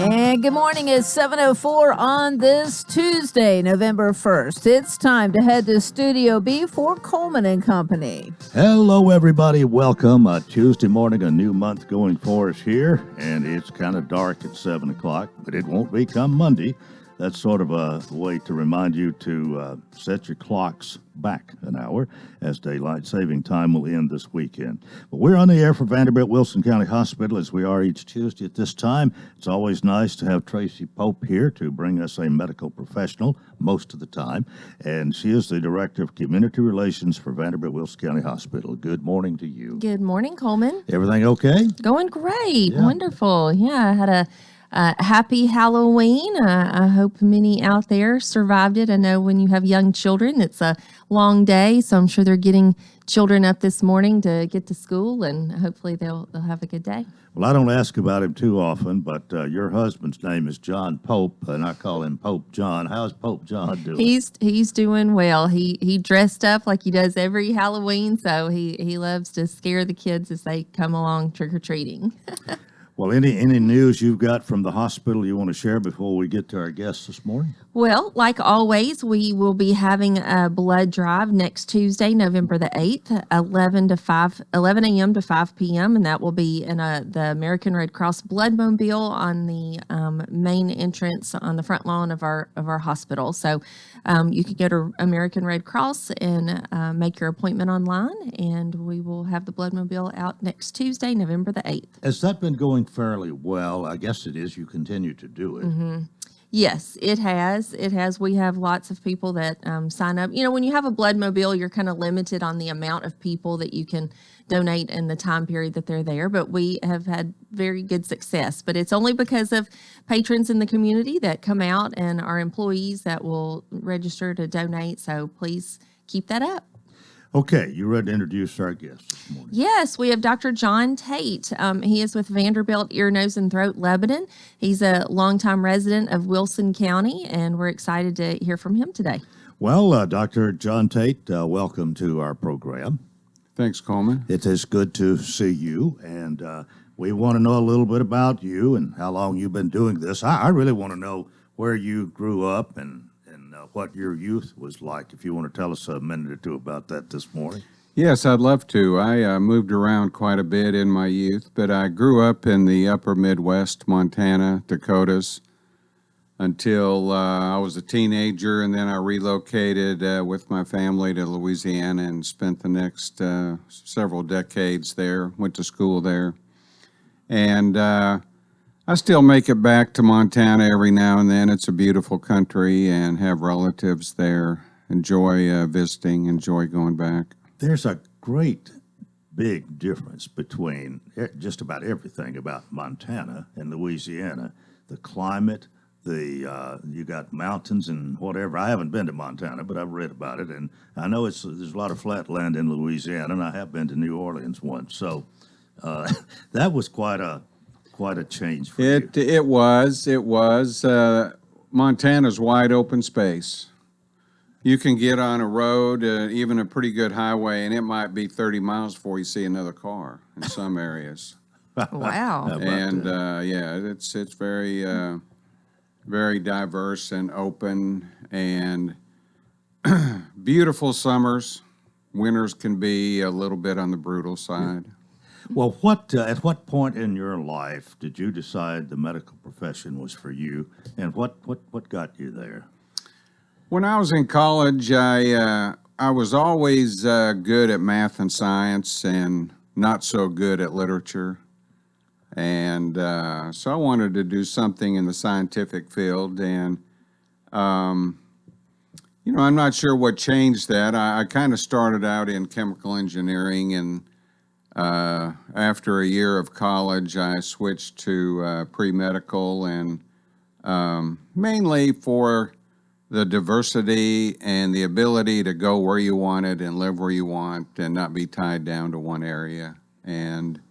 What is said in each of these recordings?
And good morning. It's 7:04 on this Tuesday, November 1st. It's time to head to Studio B for Coleman and Company. Hello, everybody. Welcome. Tuesday morning, a new month going for us here, and it's kind of dark at 7 o'clock, but it won't be come Monday. That's sort of a way to remind you to set your clocks back an hour, as daylight saving time will end this weekend. But we're on the air for Vanderbilt Wilson County Hospital, as we are each Tuesday at this time. It's always nice to have Tracy Pope here to bring us a medical professional most of the time, and she is the Director of Community Relations for Vanderbilt Wilson County Hospital. Good morning to you. Good morning, Coleman. Everything okay? Going great. Yeah. Wonderful. Yeah, I had a happy Halloween. I hope many out there survived it. I know when you have young children, it's a long day, so I'm sure they're getting children up this morning to get to school, and hopefully they'll have a good day. Well, I don't ask about him too often, but your husband's name is John Pope, and I call him Pope John. How's Pope John doing? He's doing well. He dressed up like he does every Halloween, so he loves to scare the kids as they come along trick-or-treating. Well, any news you've got from the hospital you want to share before we get to our guests this morning? Well, like always, we will be having a blood drive next Tuesday, November the 8th, 11 a.m. to 5 p.m., and that will be in the American Red Cross Blood Mobile on the main entrance on the front lawn of our hospital. So you can go to American Red Cross and make your appointment online, and we will have the Blood Mobile out next Tuesday, November the 8th. Has that been going fairly well? I guess it is. You continue to do it. Mm-hmm. Yes, it has. It has. We have lots of people that sign up. You know, when you have a blood mobile, you're kind of limited on the amount of people that you can donate in the time period that they're there. But we have had very good success. But it's only because of patrons in the community that come out and our employees that will register to donate. So please keep that up. Okay, you ready to introduce our guests this morning? Yes, we have Dr. John Tate. He is with Vanderbilt Ear, Nose, and Throat, Lebanon. He's a longtime resident of Wilson County, and we're excited to hear from him today. Well, Dr. John Tate, welcome to our program. Thanks, Coleman. It is good to see you, and we want to know a little bit about you and how long you've been doing this. I really want to know where you grew up and what your youth was like. If you want to tell us a minute or two about that this morning. Yes, I'd love to. I moved around quite a bit in my youth, but I grew up in the upper Midwest, Montana, Dakotas, until I was a teenager, and then I relocated with my family to Louisiana and spent the next several decades there, went to school there. And I still make it back to Montana every now and then. It's a beautiful country and have relatives there. Enjoy visiting, enjoy going back. There's a great big difference between just about everything about Montana and Louisiana. The climate, you got mountains and whatever. I haven't been to Montana, but I've read about it, and I know there's a lot of flat land in Louisiana, and I have been to New Orleans once. So that was quite a change for you. It was. Montana's wide open space. You can get on a road, even a pretty good highway, and it might be 30 miles before you see another car in some areas. Wow. And yeah, it's very very diverse and open, and beautiful summers. Winters can be a little bit on the brutal side. Well, at what point in your life did you decide the medical profession was for you, and what got you there? When I was in college, I was always good at math and science and not so good at literature. And so I wanted to do something in the scientific field. And, you know, I'm not sure what changed that. I kind of started out in chemical engineering, and after a year of college, I switched to pre-medical, and mainly for the diversity and the ability to go where you wanted and live where you want and not be tied down to one area. And,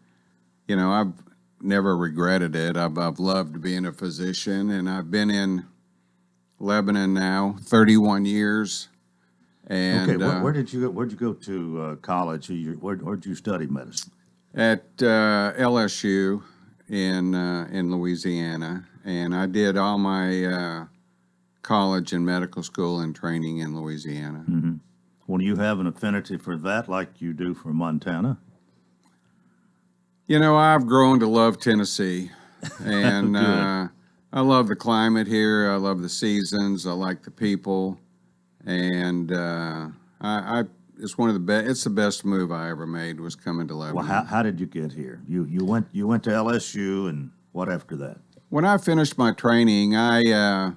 you know, I've never regretted it. I've loved being a physician, and I've been in Lebanon now 31 years. And okay, where'd you go to college? Where'd you study medicine? At LSU in Louisiana, and I did all my college and medical school and training in Louisiana. Well, do you have an affinity for that like you do for Montana? You know, I've grown to love Tennessee, and Good. I love the climate here. I love the seasons. I like the people, and it's one of the best. It's the best move I ever made was coming to Well, Lebanon. how did you get here? You went to LSU, and what after that? When I finished my training, I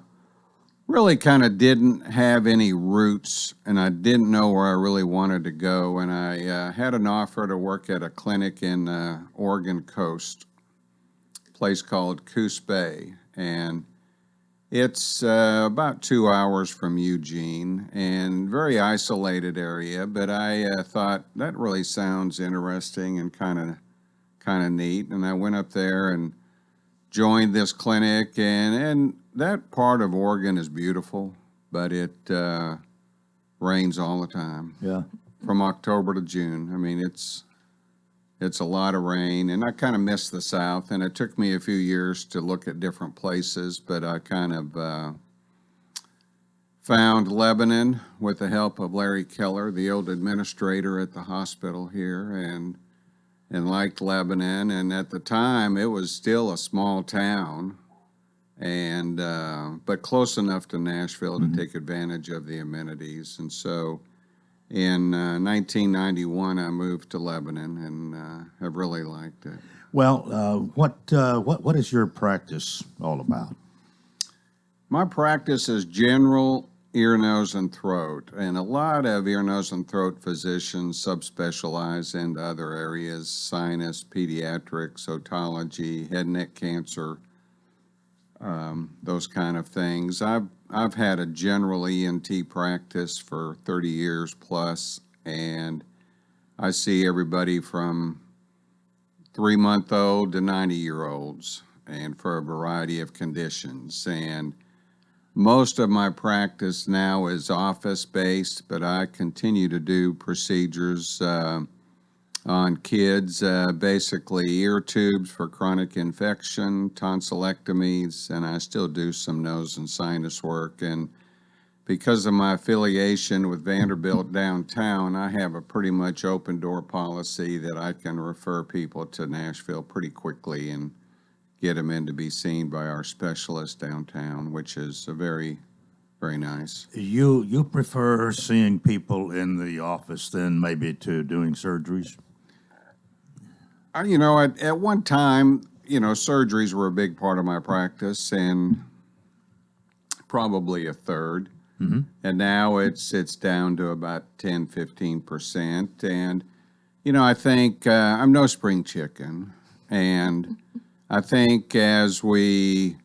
really kind of didn't have any roots, and I didn't know where I really wanted to go. And I had an offer to work at a clinic in Oregon coast, a place called Coos Bay, and it's about 2 hours from Eugene, and very isolated area. But I thought that really sounds interesting and kind of neat, and I went up there and joined this clinic, and that part of Oregon is beautiful, but it rains all the time Yeah. from October to June. I mean, it's a lot of rain, and I kind of miss the South, and it took me a few years to look at different places, but I kind of found Lebanon with the help of Larry Keller, the old administrator at the hospital here, and liked Lebanon. And at the time, it was still a small town, and but close enough to Nashville to take advantage of the amenities. And so in 1991, I moved to Lebanon, and have really liked it. Well, what is your practice all about? My practice is general ear, nose, and throat, and a lot of ear, nose, and throat physicians subspecialize into other areas: sinus, pediatrics, otology, head and neck cancer, those kind of things. I've had a general ENT practice for 30 years plus, and I see everybody from 3-month-old to 90-year-olds, and for a variety of conditions. And most of my practice now is office-based, but I continue to do procedures on kids, basically ear tubes for chronic infection, tonsillectomies, and I still do some nose and sinus work. And because of my affiliation with Vanderbilt downtown, I have a pretty much open door policy that I can refer people to Nashville pretty quickly and get them in to be seen by our specialist downtown, which is a very, very nice. You prefer seeing people in the office than maybe to doing surgeries? You know, at one time, you know, surgeries were a big part of my practice, and probably a third. And now it's down to about 10-15%. And, you know, I think I'm no spring chicken. And I think as we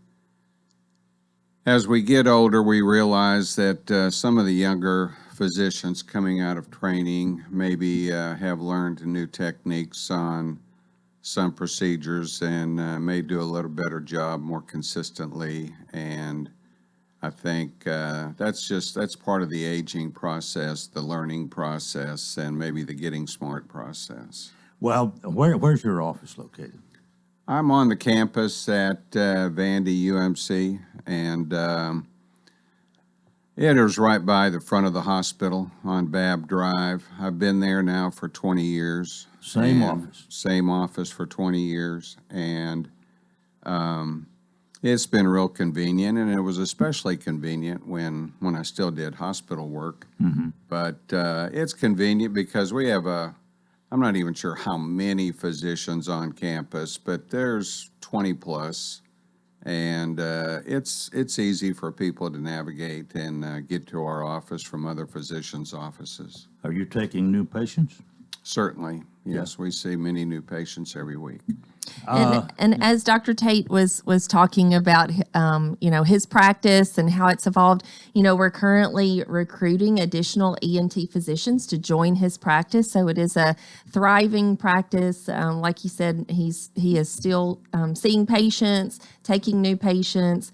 get older, we realize that some of the younger physicians coming out of training maybe have learned new techniques on some procedures and may do a little better job more consistently. And I think that's part of the aging process, the learning process, and maybe the getting smart process. Well, where's your office located? I'm on the campus at Vandy UMC, and it is right by the front of the hospital on Babb Drive. I've been there now for 20 years. Same office. Same office for 20 years, and it's been real convenient, and it was especially convenient when I still did hospital work. But it's convenient because we have I'm not even sure how many physicians on campus, but there's 20 plus, and it's easy for people to navigate and get to our office from other physicians' offices. Are you taking new patients? Certainly, yes, we see many new patients every week. And as Dr. Tate was talking about, you know, his practice and how it's evolved, you know, we're currently recruiting additional ENT physicians to join his practice. So it is a thriving practice. Like you said, he is still seeing patients, taking new patients.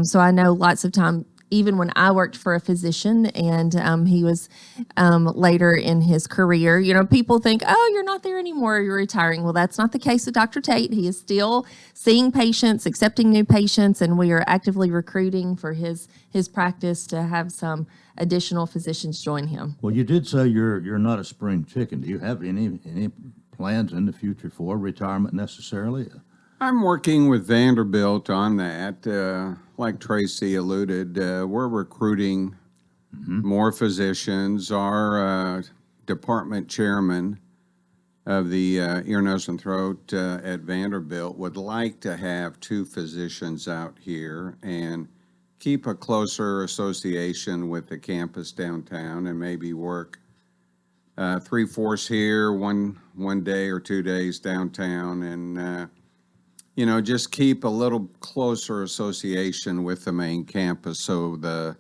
So I know lots of time even when I worked for a physician, and he was later in his career, people think, oh, you're not there anymore, you're retiring. Well, that's not the case with Dr. Tate. He is still seeing patients, accepting new patients, and we are actively recruiting for his practice to have some additional physicians join him. Well, you did say you're not a spring chicken. Do you have any plans in the future for retirement necessarily? I'm working with Vanderbilt on that. Like Tracy alluded, we're recruiting more physicians. Our department chairman of the ear, nose, and throat at Vanderbilt would like to have 2 physicians out here and keep a closer association with the campus downtown, and maybe work 3/4 here, one day or 2 days downtown, and just keep a little closer association with the main campus, so the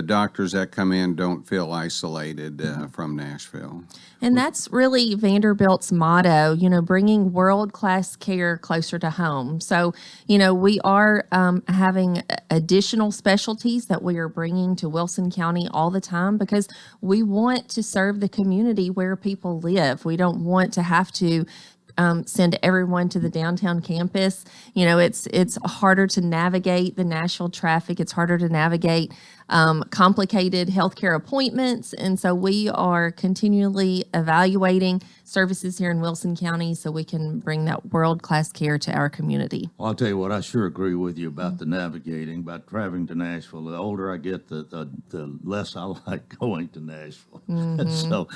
doctors that come in don't feel isolated from Nashville. And that's really Vanderbilt's motto, bringing world-class care closer to home. So, we are having additional specialties that we are bringing to Wilson County all the time, because we want to serve the community where people live. We don't want to have to send everyone to the downtown campus. It's harder to navigate the Nashville traffic. It's harder to navigate complicated healthcare appointments. And so we are continually evaluating services here in Wilson County so we can bring that world-class care to our community. Well, I'll tell you what, I sure agree with you about the navigating, about traveling to Nashville. The older I get, the less I like going to Nashville. So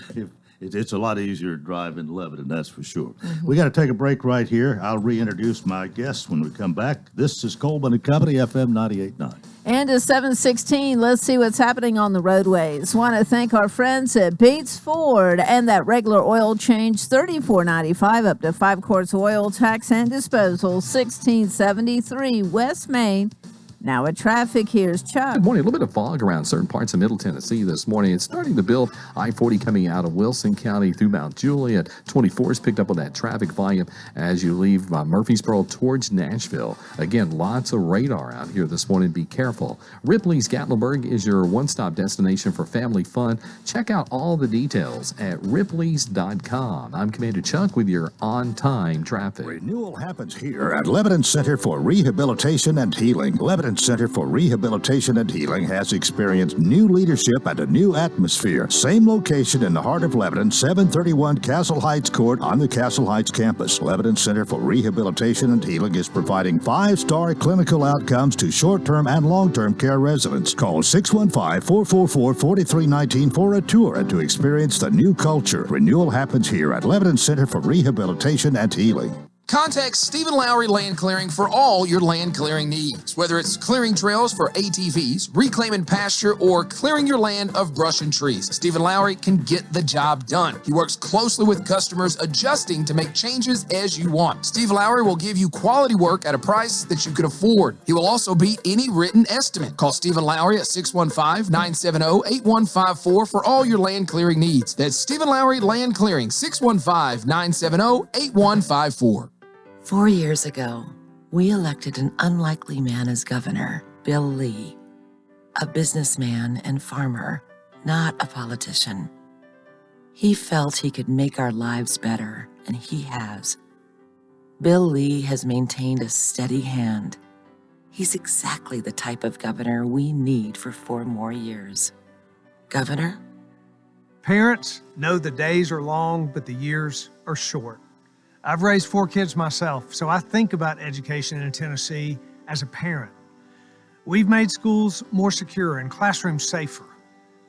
it's a lot easier to drive in Lebanon, that's for sure. We got to take a break right here. I'll reintroduce my guests when we come back. This is Coleman and Company, FM 98.9. And at 7:16, let's see what's happening on the roadways. Want to thank our friends at Bates Ford and that regular oil change, $34.95 up to 5 quarts oil, tax and disposal, 1673 West Main. Now at traffic, here's Chuck. Good morning. A little bit of fog around certain parts of Middle Tennessee this morning. It's starting to build. I-40 coming out of Wilson County through Mount Juliet. 24 is picked up with that traffic volume as you leave Murfreesboro towards Nashville. Again, lots of radar out here this morning. Be careful. Ripley's Gatlinburg is your one-stop destination for family fun. Check out all the details at ripleys.com. I'm Commander Chuck with your on-time traffic. Renewal happens here at Lebanon Center for Rehabilitation and Healing. Lebanon Center for Rehabilitation and Healing has experienced new leadership and a new atmosphere. Same location in the heart of Lebanon, 731 Castle Heights Court on the Castle Heights campus. Lebanon Center for Rehabilitation and Healing is providing 5-star clinical outcomes to short-term and long-term care residents. Call 615-444-4319 for a tour and to experience the new culture. Renewal happens here at Lebanon Center for Rehabilitation and Healing. Contact Stephen Lowry Land Clearing for all your land clearing needs. Whether it's clearing trails for ATVs, reclaiming pasture, or clearing your land of brush and trees, Stephen Lowry can get the job done. He works closely with customers, adjusting to make changes as you want. Steve Lowry will give you quality work at a price that you can afford. He will also beat any written estimate. Call Stephen Lowry at 615-970-8154 for all your land clearing needs. That's Stephen Lowry Land Clearing, 615-970-8154. 4 years ago, we elected an unlikely man as governor, Bill Lee, a businessman and farmer, not a politician. He felt he could make our lives better, and he has. Bill Lee has maintained a steady hand. He's exactly the type of governor we need for 4 more years. Governor? Parents know the days are long, but the years are short. I've raised 4 kids myself, so I think about education in Tennessee as a parent. We've made schools more secure and classrooms safer.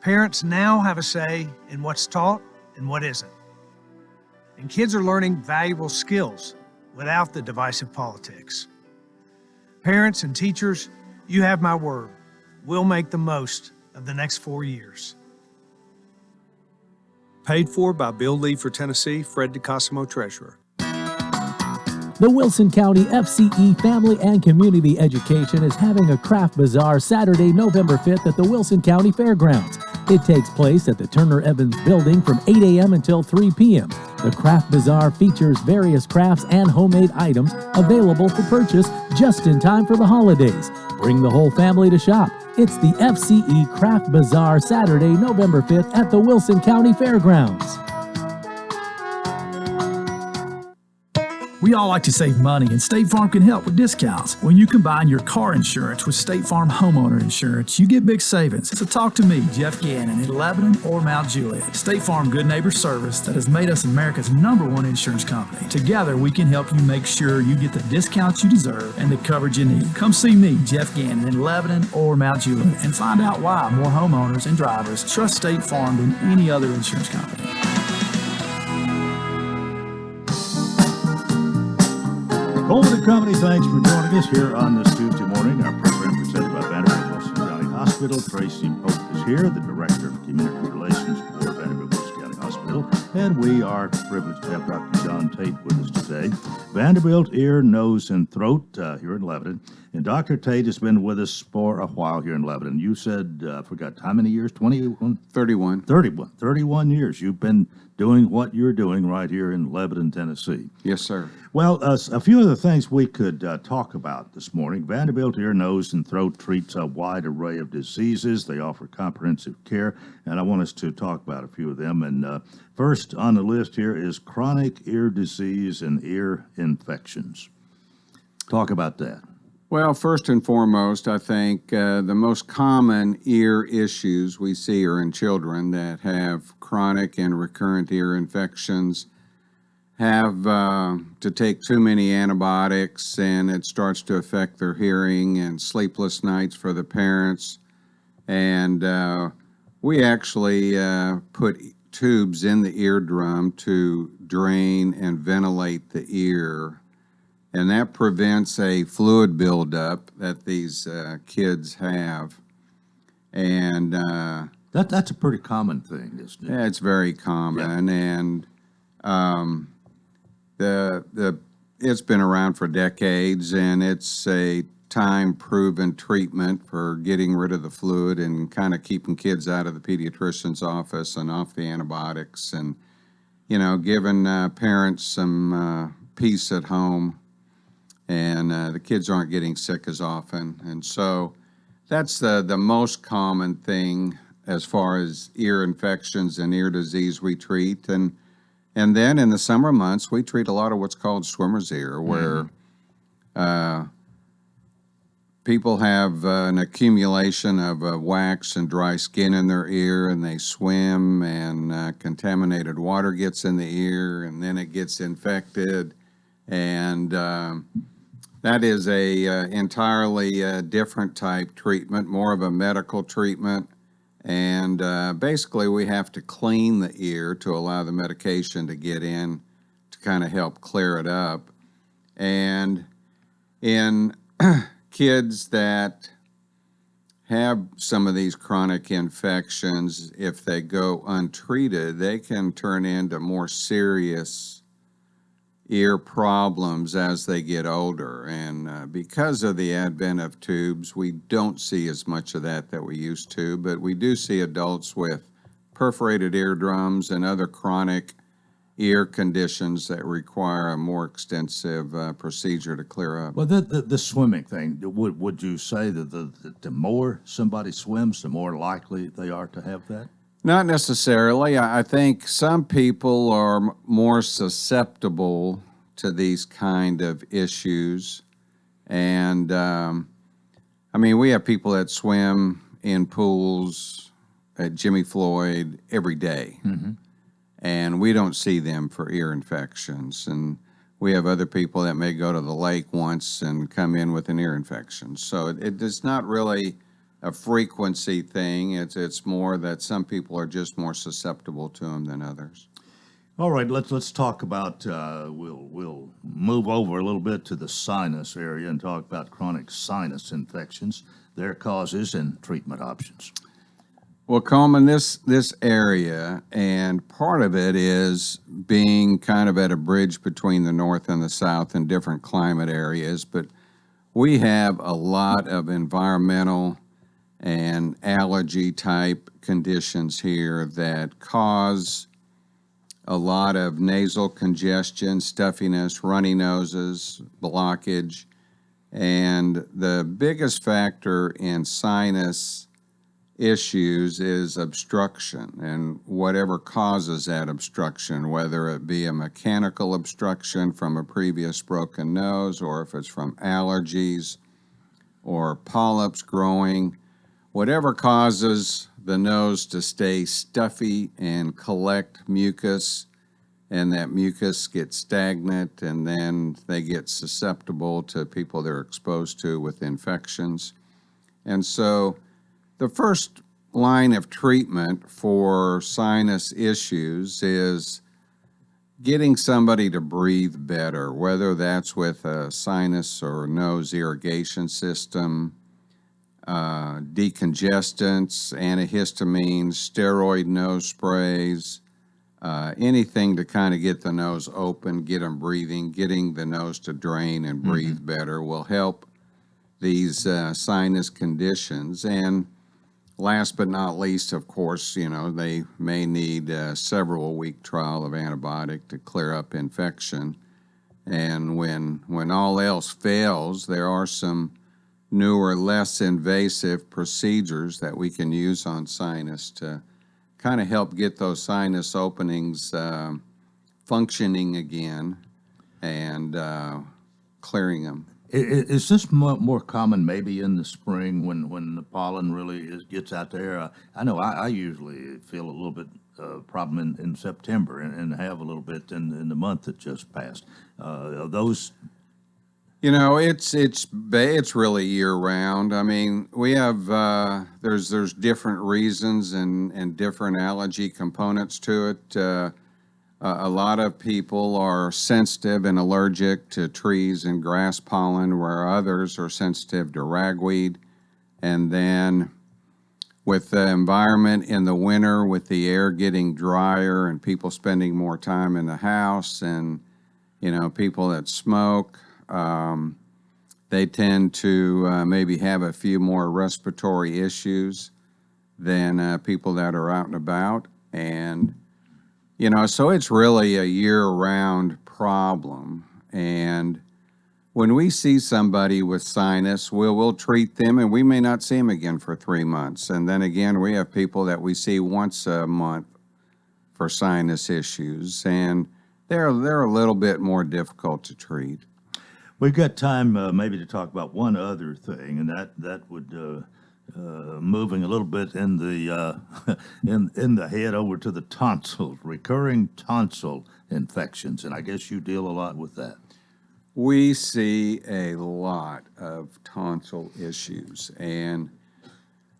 Parents now have a say in what's taught and what isn't. And kids are learning valuable skills without the divisive politics. Parents and teachers, you have my word. We'll make the most of the next 4 years. Paid for by Bill Lee for Tennessee, Fred DeCosimo, Treasurer. The Wilson County FCE Family and Community Education is having a craft bazaar Saturday, November 5th at the Wilson County Fairgrounds. It takes place at the Turner Evans Building from 8 a.m. until 3 p.m. The craft bazaar features various crafts and homemade items available for purchase just in time for the holidays. Bring the whole family to shop. It's the FCE Craft Bazaar Saturday, November 5th at the Wilson County Fairgrounds. We all like to save money, and State Farm can help with discounts. When you combine your car insurance with State Farm homeowner insurance, you get big savings. So talk to me, Jeff Gannon, in Lebanon or Mount Juliet. State Farm Good Neighbor Service that has made us America's #1 insurance company. Together, we can help you make sure you get the discounts you deserve and the coverage you need. Come see me, Jeff Gannon, in Lebanon or Mount Juliet, and find out why more homeowners and drivers trust State Farm than any other insurance company. Coleman and Company, thanks for joining us here on this Tuesday morning. Our program presented by Vanderbilt Wilson County Hospital. Tracy Pope is here, the Director of Community Relations for Vanderbilt Wilson County Hospital. And we are privileged to have Dr. John Tate with us today. Vanderbilt Ear, Nose, and Throat here in Lebanon. And Dr. Tate has been with us for a while here in Lebanon. You said, I forgot, how many years? 21? 31. 31 years. You've been doing what you're doing right here in Lebanon, Tennessee. Yes, sir. Well, a few of the things we could talk about this morning. Vanderbilt Ear, Nose, and Throat treats a wide array of diseases. They offer comprehensive care, and I want us to talk about a few of them. And first on the list here is chronic ear disease and ear infections. Talk about that. Well, first and foremost, I think the most common ear issues we see are in children that have chronic and recurrent ear infections, have to take too many antibiotics, and it starts to affect their hearing, and sleepless nights for the parents. And we actually put tubes in the eardrum to drain and ventilate the ear. And that prevents a fluid buildup that these kids have. And That's a pretty common thing, isn't it? yeah, it's very common. And it's been around for decades, and it's a time-proven treatment for getting rid of the fluid and kind of keeping kids out of the pediatrician's office and off the antibiotics, and, you know, giving parents some peace at home. And the kids aren't getting sick as often. And so that's the most common thing as far as ear infections and ear disease we treat. And then in the summer months, we treat a lot of what's called swimmer's ear, where people have an accumulation of wax and dry skin in their ear, and they swim, and contaminated water gets in the ear, and then it gets infected. And that is a entirely different type treatment, more of a medical treatment. And basically we have to clean the ear to allow the medication to get in to kind of help clear it up. And in kids that have some of these chronic infections, if they go untreated, they can turn into more serious ear problems as they get older. And because of the advent of tubes, we don't see as much of that we used to, but we do see adults with perforated eardrums and other chronic ear conditions that require a more extensive procedure to clear up. Well, the swimming thing, would you say that the more somebody swims, the more likely they are to have that? Not necessarily. I think some people are more susceptible to these kind of issues. And, I mean, we have people that swim in pools at Jimmy Floyd every day. Mm-hmm. And we don't see them for ear infections. And we have other people that may go to the lake once and come in with an ear infection. So it is not really a frequency thing. It's more that some people are just more susceptible to them than others. All right, let's talk about. We'll move over a little bit to the sinus area and talk about chronic sinus infections, their causes, and treatment options. Well, Coleman, this area, and part of it is being kind of at a bridge between the north and the south in different climate areas, but we have a lot of environmental and allergy type conditions here that cause a lot of nasal congestion, stuffiness, runny noses, blockage. And the biggest factor in sinus issues is obstruction and whatever causes that obstruction, whether it be a mechanical obstruction from a previous broken nose or if it's from allergies or polyps growing, whatever causes the nose to stay stuffy and collect mucus, and that mucus gets stagnant, and then they get susceptible to people they're exposed to with infections. And so the first line of treatment for sinus issues is getting somebody to breathe better, whether that's with a sinus or nose irrigation system, decongestants, antihistamines, steroid nose sprays, anything to kind of get the nose open, get them breathing, getting the nose to drain and breathe better will help these sinus conditions. And last but not least, of course, they may need a several-week trial of antibiotic to clear up infection. And when all else fails, there are some newer, less invasive procedures that we can use on sinus to kind of help get those sinus openings functioning again and clearing them. Is this more common maybe in the spring when the pollen really gets out there? I know I usually feel a little bit problem in September and have a little bit in the month that just passed. Are those... It's really year round. I mean, we have there's different reasons and different allergy components to it. A lot of people are sensitive and allergic to trees and grass pollen, where others are sensitive to ragweed. And then with the environment in the winter, with the air getting drier and people spending more time in the house, and people that smoke, they tend to maybe have a few more respiratory issues than people that are out and about. And, so it's really a year-round problem. And when we see somebody with sinus, we'll treat them, and we may not see them again for 3 months. And then again, we have people that we see once a month for sinus issues, and they're a little bit more difficult to treat. We've got time maybe to talk about one other thing, and that would moving a little bit in the in the head over to the tonsils, recurring tonsil infections, and I guess you deal a lot with that. We see a lot of tonsil issues, and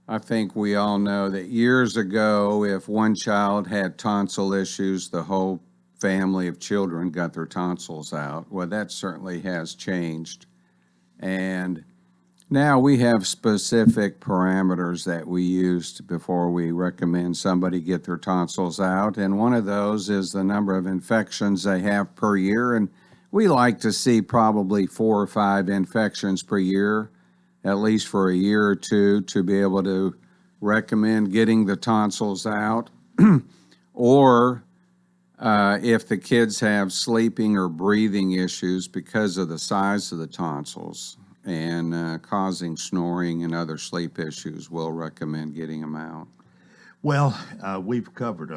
I think we all know that years ago, if one child had tonsil issues, the whole family of children got their tonsils out. Well, that certainly has changed. And now we have specific parameters that we use before we recommend somebody get their tonsils out. And one of those is the number of infections they have per year. And we like to see probably 4 or 5 infections per year, at least for a year or two, to be able to recommend getting the tonsils out. Or if the kids have sleeping or breathing issues because of the size of the tonsils and causing snoring and other sleep issues, we'll recommend getting them out. Well, we've covered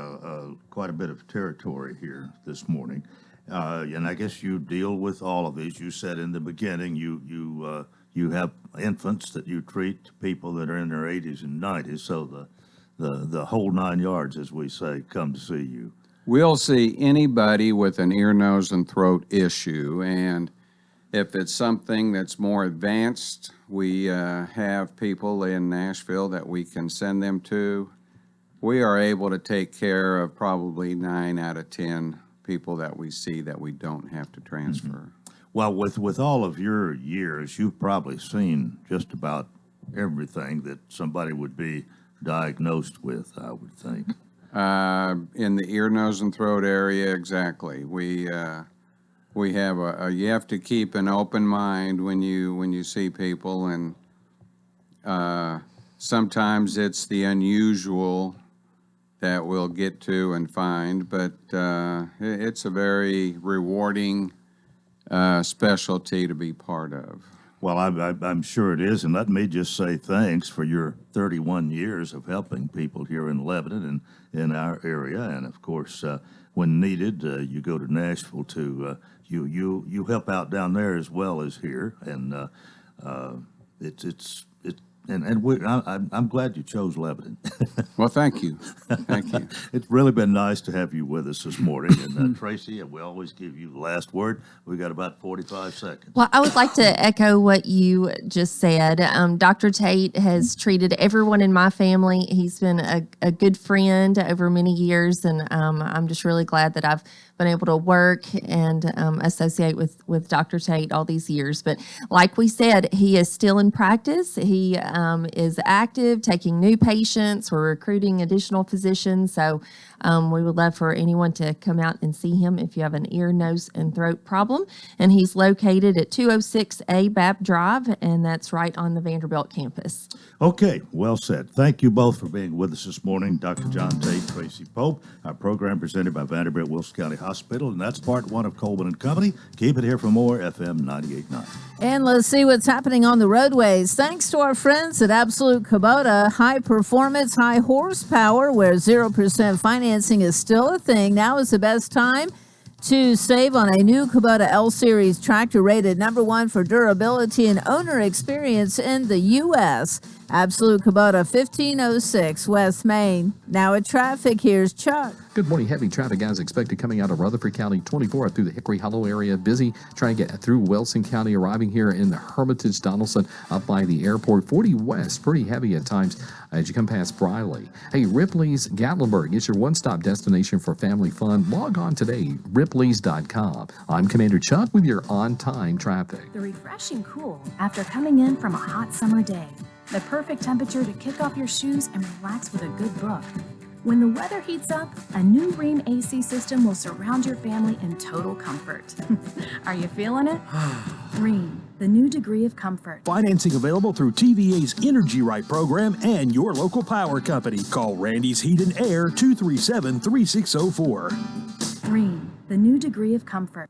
quite a bit of territory here this morning, and I guess you deal with all of these. You said in the beginning you have infants that you treat, people that are in their 80s and 90s, so the whole 9 yards, as we say, come to see you. We'll see anybody with an ear, nose, and throat issue, and if it's something that's more advanced, we have people in Nashville that we can send them to. We are able to take care of probably 9 out of 10 people that we see that we don't have to transfer. Mm-hmm. Well, with all of your years, you've probably seen just about everything that somebody would be diagnosed with, I would think. In the ear, nose, and throat area, exactly. We have you have to keep an open mind when you see people, and sometimes it's the unusual that we'll get to and find, but it's a very rewarding specialty to be part of. Well, I'm sure it is, and let me just say thanks for your 31 years of helping people here in Lebanon and in our area, and of course, when needed, you go to Nashville to you help out down there as well as here, and it's I'm glad you chose Lebanon. Well, thank you. Thank you. It's really been nice to have you with us this morning. And Tracy, we always give you the last word. We got about 45 seconds. Well, I would like to echo what you just said. Dr. Tate has treated everyone in my family. He's been a good friend over many years, and I'm just really glad that I've been able to work and associate with Dr. Tate all these years. But like we said, he is still in practice. He is active, taking new patients. We're recruiting additional physicians. So we would love for anyone to come out and see him if you have an ear, nose, and throat problem. And he's located at 206A Babb Drive, and that's right on the Vanderbilt campus. Okay, well said. Thank you both for being with us this morning. Dr. John Tate, Tracy Pope, our program presented by Vanderbilt Wilson County Hospital, and that's part one of Coleman and Company. Keep it here for more, FM 98.9. And let's see what's happening on the roadways. Thanks to our friends at Absolute Kubota, high performance, high horsepower, where 0% financing is still a thing. Now is the best time to save on a new Kubota L-Series tractor rated #1 for durability and owner experience in the U.S. Absolute Kubota, 1506 West Main. Now at traffic, here's Chuck. Good morning. Heavy traffic as expected coming out of Rutherford County 24 through the Hickory Hollow area. Busy trying to get through Wilson County, arriving here in the Hermitage Donaldson up by the airport. 40 west, pretty heavy at times as you come past Briley. Hey, Ripley's Gatlinburg is your one-stop destination for family fun. Log on today, ripleys.com. I'm Commander Chuck with your on-time traffic. The refreshing cool after coming in from a hot summer day. The perfect temperature to kick off your shoes and relax with a good book. When the weather heats up, a new Rheem AC system will surround your family in total comfort. Are you feeling it? Rheem, the new degree of comfort. Financing available through TVA's Energy Right program and your local power company. Call Randy's Heat and Air 237-3604. Rheem, the new degree of comfort.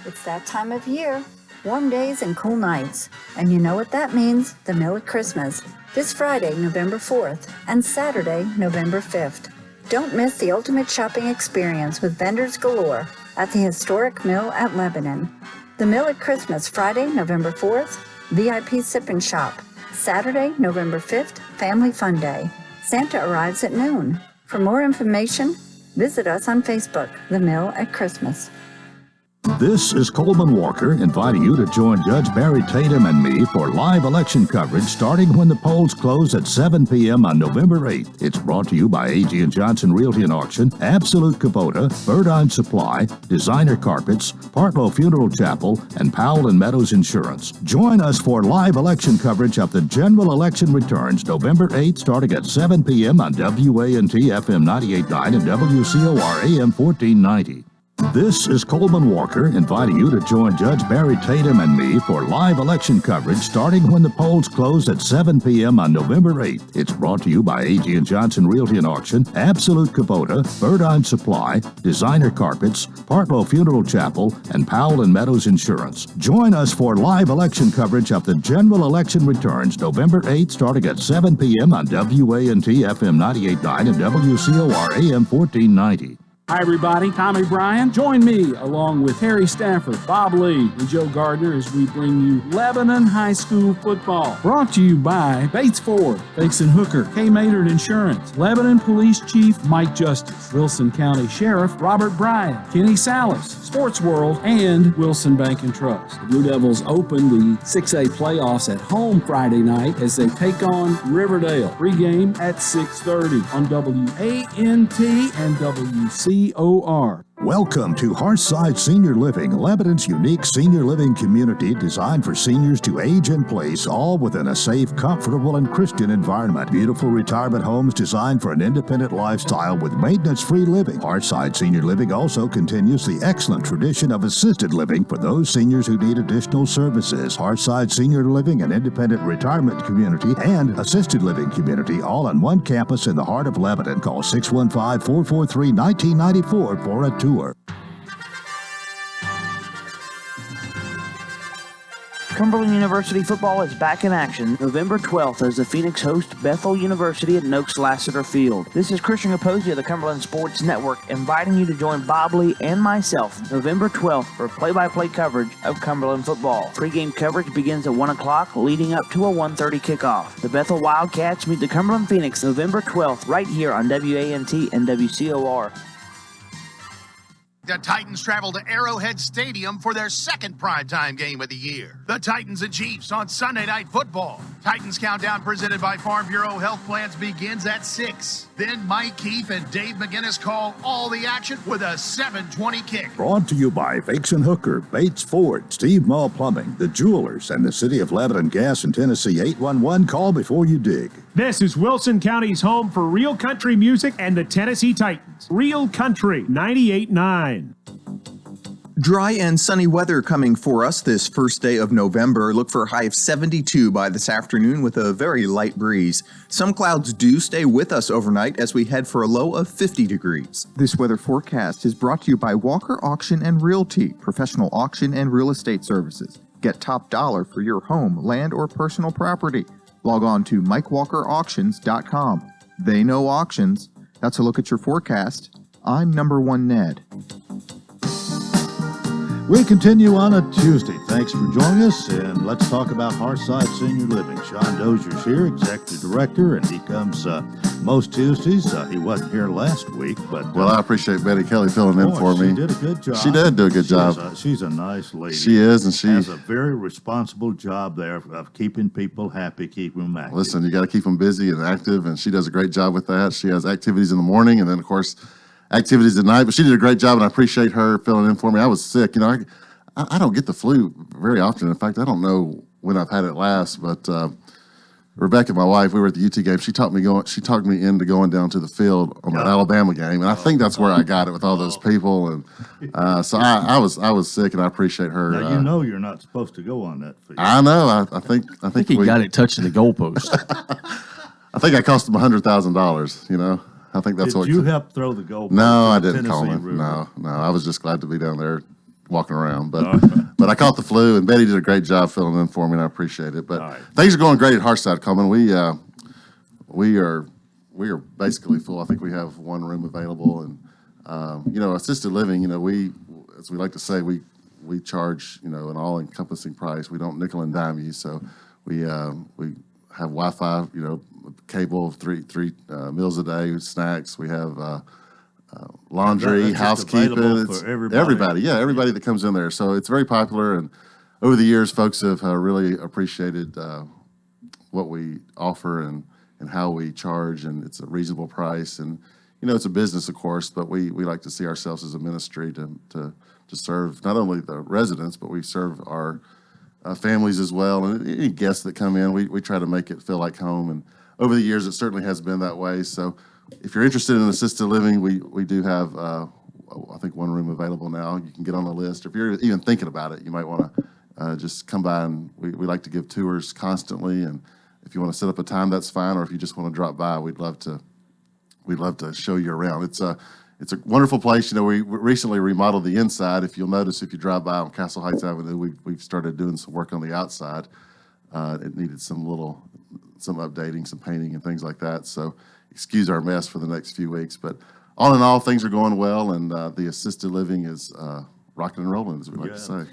It's that time of year. Warm days and cool nights. And you know what that means? The Mill at Christmas. This Friday, November 4th, and Saturday, November 5th. Don't miss the ultimate shopping experience with vendors galore at the historic Mill at Lebanon. The Mill at Christmas, Friday, November 4th, VIP Sip and Shop. Saturday, November 5th, Family Fun Day. Santa arrives at noon. For more information, visit us on Facebook, The Mill at Christmas. This is Coleman Walker inviting you to join Judge Barry Tatum and me for live election coverage starting when the polls close at 7 p.m. on November 8th. It's brought to you by A.G. & Johnson Realty and Auction, Absolute Kubota, Birdine Supply, Designer Carpets, Partlow Funeral Chapel, and Powell & Meadows Insurance. Join us for live election coverage of the general election returns November 8th starting at 7 p.m. on WANT FM 98.9 and WCOR AM 1490. This is Coleman Walker inviting you to join Judge Barry Tatum and me for live election coverage starting when the polls close at 7 p.m. on November 8th. It's brought to you by A.G. & Johnson Realty and Auction, Absolute Kubota, Birdine Supply, Designer Carpets, Partlow Funeral Chapel, and Powell & Meadows Insurance. Join us for live election coverage of the general election returns November 8th starting at 7 p.m. on WANT FM 98.9 and WCOR AM 1490. Hi, everybody. Tommy Bryan. Join me, along with Harry Stafford, Bob Lee, and Joe Gardner, as we bring you Lebanon High School football. Brought to you by Bates Ford, Bakes and Hooker, K. Maynard Insurance, Lebanon Police Chief Mike Justice, Wilson County Sheriff Robert Bryan, Kenny Salas, Sports World, and Wilson Bank and Trust. The Blue Devils open the 6A playoffs at home Friday night as they take on Riverdale. Pregame at 6:30 on WANT and WCOR. Welcome to Hearthside Senior Living, Lebanon's unique senior living community designed for seniors to age in place, all within a safe, comfortable, and Christian environment. Beautiful retirement homes designed for an independent lifestyle with maintenance-free living. Hearthside Senior Living also continues the excellent tradition of assisted living for those seniors who need additional services. Hearthside Senior Living, an independent retirement community and assisted living community, all on one campus in the heart of Lebanon. Call 615-443-1994 for a tour. Cumberland University football is back in action November 12th as the Phoenix host Bethel University at Noakes Lassiter Field. This is Christian Capozzi of the Cumberland Sports Network inviting you to join Bob Lee and myself November 12th for play-by-play coverage of Cumberland football. Pre-game coverage begins at 1 o'clock leading up to a 1:30 kickoff. The Bethel Wildcats meet the Cumberland Phoenix November 12th right here on WANT and WCOR. The Titans travel to Arrowhead Stadium for their second primetime game of the year. The Titans and Chiefs on Sunday Night Football. Titans Countdown presented by Farm Bureau Health Plans begins at 6. Then Mike Keefe and Dave McGinnis call all the action with a 7:20 kick. Brought to you by Vixen Hooker, Bates Ford, Steve Mall Plumbing, The Jewelers, and the City of Lebanon Gas in Tennessee. 811, call before you dig. This is Wilson County's home for real country music and the Tennessee Titans. Real Country 98.9. Dry and sunny weather coming for us this first day of November. Look for a high of 72 by this afternoon with a very light breeze. Some clouds do stay with us overnight as we head for a low of 50 degrees. This weather forecast is brought to you by Walker Auction and Realty, professional auction and real estate services. Get top dollar for your home, land, or personal property. Log on to MikeWalkerAuctions.com. They know auctions. That's a look at your forecast. I'm number one Ned. We continue on a Tuesday. Thanks for joining us, and let's talk about Hearthside Senior Living. Sean Dozier's here, Executive Director, and he comes most Tuesdays. He wasn't here last week, but... Well, I appreciate Betty Kelly filling in for me. She did a good job. She did do a good job. She's a nice lady. She is, and she has a very responsible job there of keeping people happy, keeping them active. Listen, you got to keep them busy and active, and she does a great job with that. She has activities in the morning, and then, of course, activities at night, but she did a great job, and I appreciate her filling in for me. I was sick. You know, I don't get the flu very often. In fact, I don't know when I've had it last, but Rebecca, my wife, we were at the UT game. She talked me into going down to the field on that Alabama game, and I think that's where I got it with all those people. And so I was sick, and I appreciate her. Now, you know you're not supposed to go on that field. I know. I think he got it touching the goalpost. I think I cost him $100,000. You know. I think that's Did you help throw the goal? No, I didn't, Coleman. No. I was just glad to be down there walking around. But but I caught the flu, and Betty did a great job filling in for me, and I appreciate it. But things are going great at Hearthside, Coleman. We are basically full. I think we have one room available, and you know, assisted living. You know, we, as we like to say, we charge, you know, an all-encompassing price. We don't nickel and dime you. So we have Wi-Fi, you know, cable, three meals a day, snacks. We have laundry, housekeeping. It's everybody. Yeah, everybody that comes in there. So it's very popular, and over the years, folks have really appreciated what we offer and how we charge, and it's a reasonable price. And you know, it's a business, of course, but we like to see ourselves as a ministry to serve not only the residents, but we serve our families as well, and any guests that come in. We try to make it feel like home, and over the years, it certainly has been that way. So if you're interested in assisted living, we do have, I think, one room available now. You can get on the list. If you're even thinking about it, you might want to just come by, and we like to give tours constantly. And if you want to set up a time, that's fine. Or if you just want to drop by, we'd love to show you around. It's a wonderful place. You know, we recently remodeled the inside. If you'll notice, if you drive by on Castle Heights Avenue, we've started doing some work on the outside. It needed some updating, some painting and things like that. So excuse our mess for the next few weeks. But all in all, things are going well, and the assisted living is rocking and rolling, as we like to say.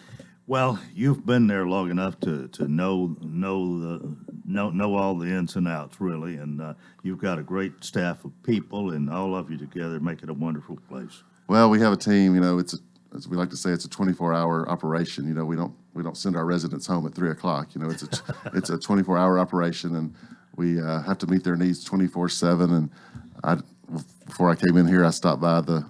Well, you've been there long enough to know all the ins and outs, really, and you've got a great staff of people, and all of you together make it a wonderful place. Well, we have a team. You know, as we like to say, it's a 24-hour operation. You know, we don't send our residents home at 3 o'clock. You know, it's a 24-hour operation, and we have to meet their needs 24/7. And before I came in here, I stopped by the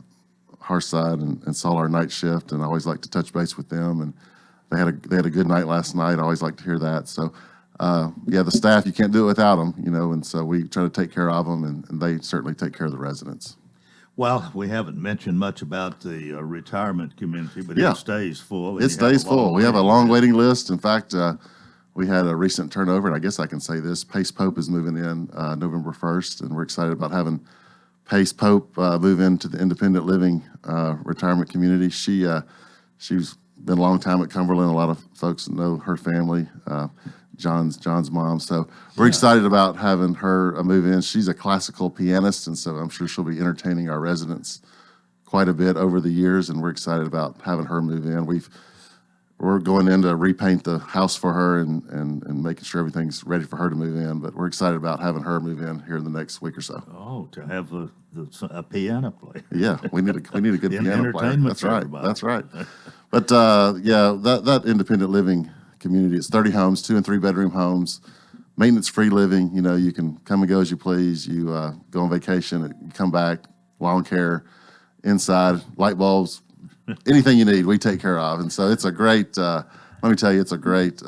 Hearthside and saw our night shift, and I always like to touch base with them. And they had a good night last night. I always like to hear that. So, the staff, you can't do it without them. You know, and so we try to take care of them, and they certainly take care of the residents. Well, we haven't mentioned much about the retirement community, but it stays full. It stays full. We have a long waiting list. In fact, we had a recent turnover, and I guess I can say this. Pace Pope is moving in November 1st, and we're excited about having Pace Pope move into the independent living retirement community. She's been a long time at Cumberland. A lot of folks know her family, John's mom. So we're excited about having her move in. She's a classical pianist, and so I'm sure she'll be entertaining our residents quite a bit over the years, and we're excited about having her move in. We're going in to repaint the house for her and making sure everything's ready for her to move in, but we're excited about having her move in here in the next week or so. Oh, to have a piano player. Yeah, we need a good piano player. Entertainment. That's right. But that independent living community, it's 30 homes, 2 and 3 bedroom homes, maintenance-free living. You know, you can come and go as you please. You go on vacation, you come back, lawn care, inside, light bulbs, anything you need, we take care of. And so it's a great, let me tell you, it's a great